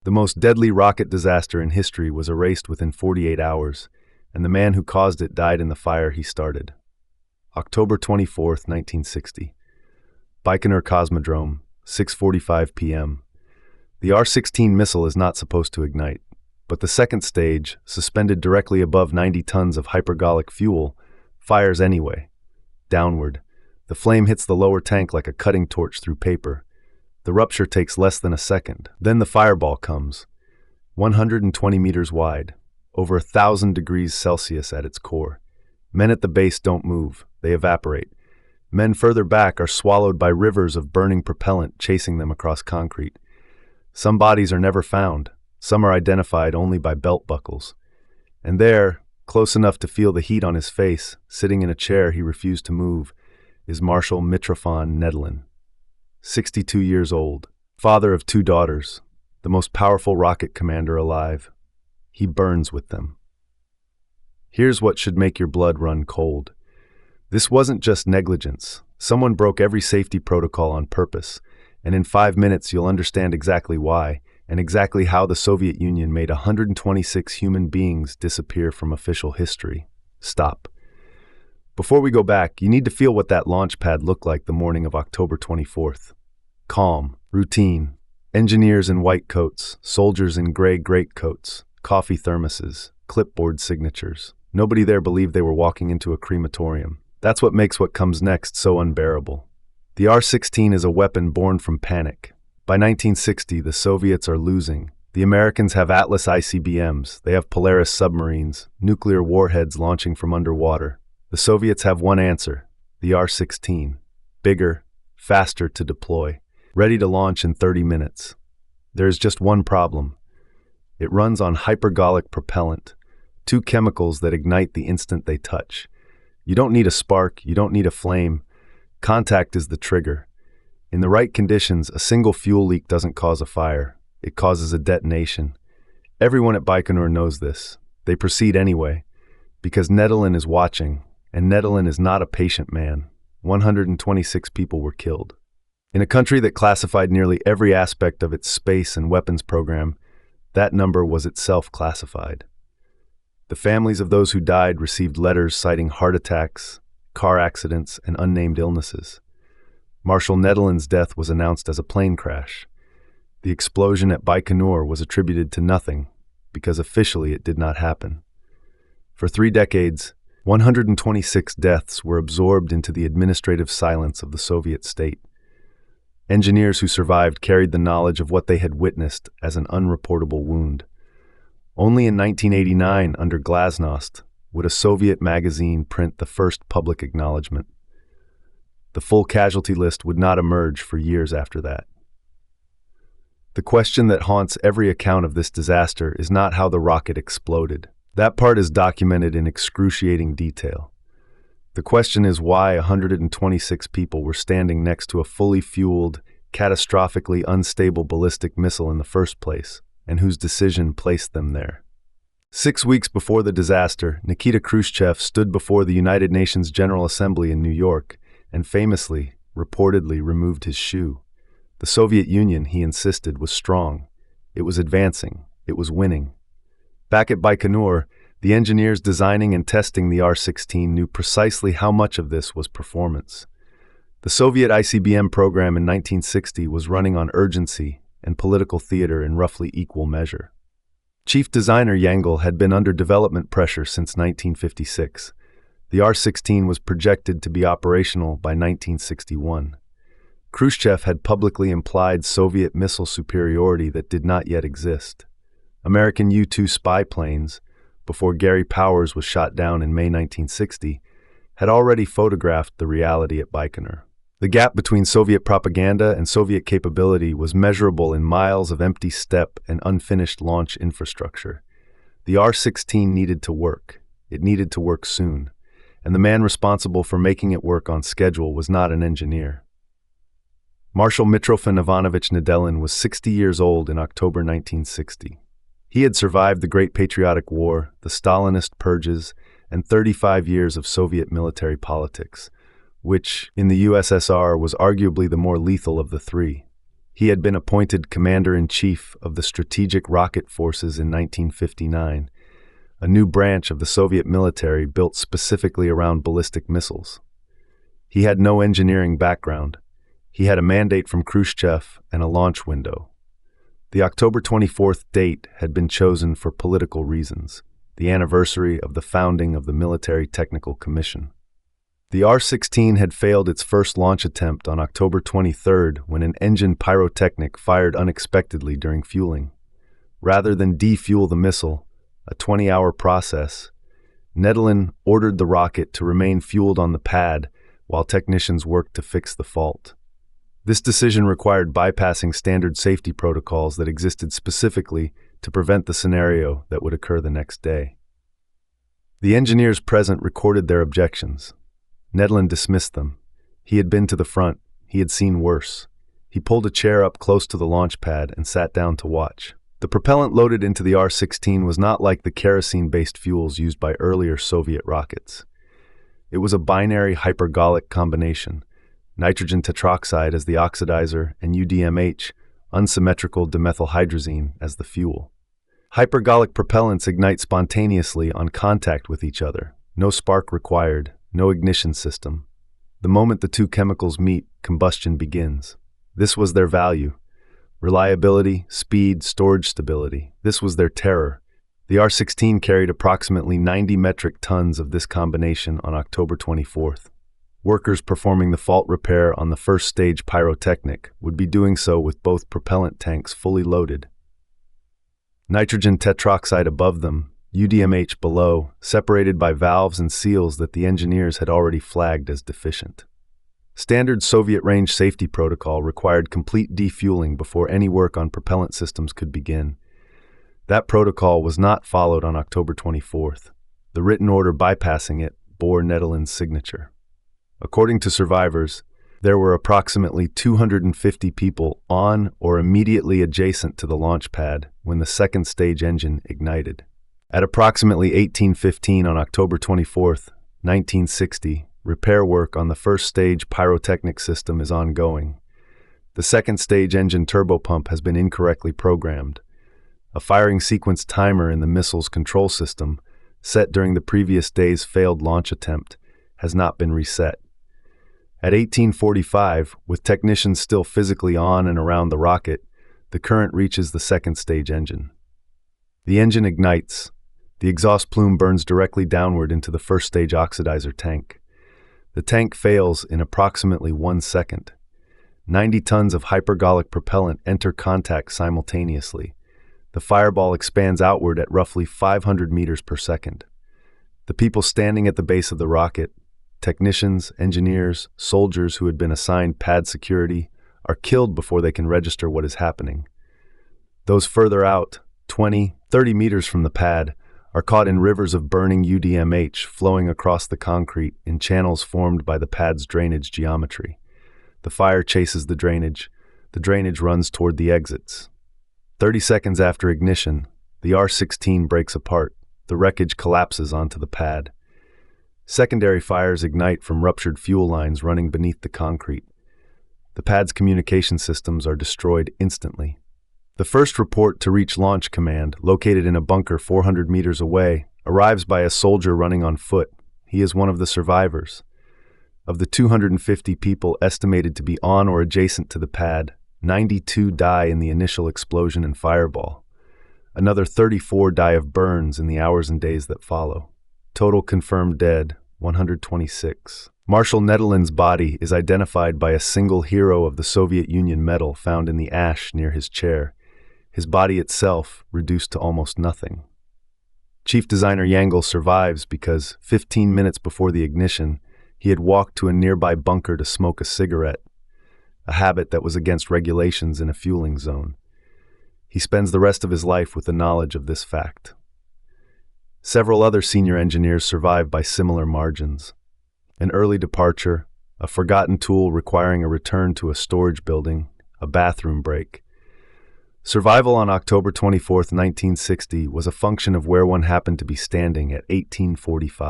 The most deadly rocket disaster in history was erased within 48 hours, and the man who caused it died in the fire he started. October 24th, 1960. Baikonur Cosmodrome, 6:45 p.m. The R-16 missile is not supposed to ignite, but the second stage, suspended directly above 90 tons of hypergolic fuel, fires anyway. Downward, the flame hits the lower tank like a cutting torch through paper. The rupture takes less than a second. Then the fireball comes, 120 meters wide, over 1,000 degrees Celsius at its core. Men at the base don't move, they evaporate. Men further back are swallowed by rivers of burning propellant chasing them across concrete. Some bodies are never found, some are identified only by belt buckles. And there, close enough to feel the heat on his face, sitting in a chair he refused to move, is Marshal Mitrofan Nedelin. 62 years old, father of 2 daughters, the most powerful rocket commander alive. He burns with them. Here's what should make your blood run cold. This wasn't just negligence. Someone broke every safety protocol on purpose, and in 5 minutes you'll understand exactly why, and exactly how the Soviet Union made 126 human beings disappear from official history. Stop. Before we go back, you need to feel what that launch pad looked like the morning of October 24th. Calm, routine, engineers in white coats, soldiers in gray greatcoats, coffee thermoses, clipboard signatures. Nobody there believed they were walking into a crematorium. That's what makes what comes next so unbearable. The R-16 is a weapon born from panic. By 1960, the Soviets are losing. The Americans have Atlas ICBMs, they have Polaris submarines, nuclear warheads launching from underwater. The Soviets have one answer, the R-16. Bigger, faster to deploy, ready to launch in 30 minutes. There is just one problem. It runs on hypergolic propellant, 2 chemicals that ignite the instant they touch. You don't need a spark, you don't need a flame. Contact is the trigger. In the right conditions, a single fuel leak doesn't cause a fire. It causes a detonation. Everyone at Baikonur knows this. They proceed anyway, because Nedelin is watching, and Nedelin is not a patient man. 126 people were killed. In a country that classified nearly every aspect of its space and weapons program, that number was itself classified. The families of those who died received letters citing heart attacks, car accidents, and unnamed illnesses. Marshal Nedelin's death was announced as a plane crash. The explosion at Baikonur was attributed to nothing, because officially it did not happen. For 3 decades, 126 deaths were absorbed into the administrative silence of the Soviet state. Engineers who survived carried the knowledge of what they had witnessed as an unreportable wound. Only in 1989, under Glasnost, would a Soviet magazine print the first public acknowledgement. The full casualty list would not emerge for years after that. The question that haunts every account of this disaster is not how the rocket exploded. That part is documented in excruciating detail. The question is why 126 people were standing next to a fully fueled, catastrophically unstable ballistic missile in the first place, and whose decision placed them there. 6 weeks before the disaster, Nikita Khrushchev stood before the United Nations General Assembly in New York and famously, reportedly removed his shoe. The Soviet Union, he insisted, was strong. It was advancing. It was winning. Back at Baikonur, the engineers designing and testing the R-16 knew precisely how much of this was performance. The Soviet ICBM program in 1960 was running on urgency and political theater in roughly equal measure. Chief designer Yangel had been under development pressure since 1956. The R-16 was projected to be operational by 1961. Khrushchev had publicly implied Soviet missile superiority that did not yet exist. American U-2 spy planes, before Gary Powers was shot down in May 1960, had already photographed the reality at Baikonur. The gap between Soviet propaganda and Soviet capability was measurable in miles of empty steppe and unfinished launch infrastructure. The R-16 needed to work. It needed to work soon. And the man responsible for making it work on schedule was not an engineer. Marshal Mitrofan Nedelin was 60 years old in October 1960. He had survived the Great Patriotic War, the Stalinist purges, and 35 years of Soviet military politics, which, in the USSR, was arguably the more lethal of the 3. He had been appointed Commander-in-Chief of the Strategic Rocket Forces in 1959, a new branch of the Soviet military built specifically around ballistic missiles. He had no engineering background. He had a mandate from Khrushchev and a launch window. The October 24th date had been chosen for political reasons, the anniversary of the founding of the Military Technical Commission. The R-16 had failed its first launch attempt on October 23rd when an engine pyrotechnic fired unexpectedly during fueling. Rather than defuel the missile, a 20-hour process, Nedelin ordered the rocket to remain fueled on the pad while technicians worked to fix the fault. This decision required bypassing standard safety protocols that existed specifically to prevent the scenario that would occur the next day. The engineers present recorded their objections. Nedelin dismissed them. He had been to the front. He had seen worse. He pulled a chair up close to the launch pad and sat down to watch. The propellant loaded into the R-16 was not like the kerosene-based fuels used by earlier Soviet rockets. It was a binary hypergolic combination, nitrogen tetroxide as the oxidizer and UDMH, unsymmetrical dimethylhydrazine, as the fuel. Hypergolic propellants ignite spontaneously on contact with each other. No spark required, no ignition system. The moment the two chemicals meet, combustion begins. This was their value. Reliability, speed, storage stability. This was their terror. The R-16 carried approximately 90 metric tons of this combination on October 24th. Workers performing the fault repair on the first stage pyrotechnic would be doing so with both propellant tanks fully loaded. Nitrogen tetroxide above them, UDMH below, separated by valves and seals that the engineers had already flagged as deficient. Standard Soviet range safety protocol required complete defueling before any work on propellant systems could begin. That protocol was not followed on October 24th. The written order bypassing it bore Nedelin's signature. According to survivors, there were approximately 250 people on or immediately adjacent to the launch pad when the second stage engine ignited. At approximately 18:15 on October 24th, 1960, repair work on the first stage pyrotechnic system is ongoing. The second stage engine turbopump has been incorrectly programmed. A firing sequence timer in the missile's control system, set during the previous day's failed launch attempt, has not been reset. At 18:45, with technicians still physically on and around the rocket, the current reaches the second stage engine. The engine ignites. The exhaust plume burns directly downward into the first stage oxidizer tank. The tank fails in approximately 1 second. 90 tons of hypergolic propellant enter contact simultaneously. The fireball expands outward at roughly 500 meters per second. The people standing at the base of the rocket, technicians, engineers, soldiers who had been assigned pad security, are killed before they can register what is happening. Those further out, 20, 30 meters from the pad, are caught in rivers of burning UDMH flowing across the concrete in channels formed by the pad's drainage geometry. The fire chases the drainage. The drainage runs toward the exits. 30 seconds after ignition, the R-16 breaks apart. The wreckage collapses onto the pad. Secondary fires ignite from ruptured fuel lines running beneath the concrete. The pad's communication systems are destroyed instantly. The first report to reach Launch Command, located in a bunker 400 meters away, arrives by a soldier running on foot. He is one of the survivors. Of the 250 people estimated to be on or adjacent to the pad, 92 die in the initial explosion and fireball. Another 34 die of burns in the hours and days that follow. Total confirmed dead, 126. Marshal Nedelin's body is identified by a single Hero of the Soviet Union medal found in the ash near his chair, his body itself reduced to almost nothing. Chief Designer Yangel survives because 15 minutes before the ignition, he had walked to a nearby bunker to smoke a cigarette, a habit that was against regulations in a fueling zone. He spends the rest of his life with the knowledge of this fact. Several other senior engineers survive by similar margins. An early departure, a forgotten tool requiring a return to a storage building, a bathroom break. Survival on October 24, 1960 was a function of where one happened to be standing at 1845.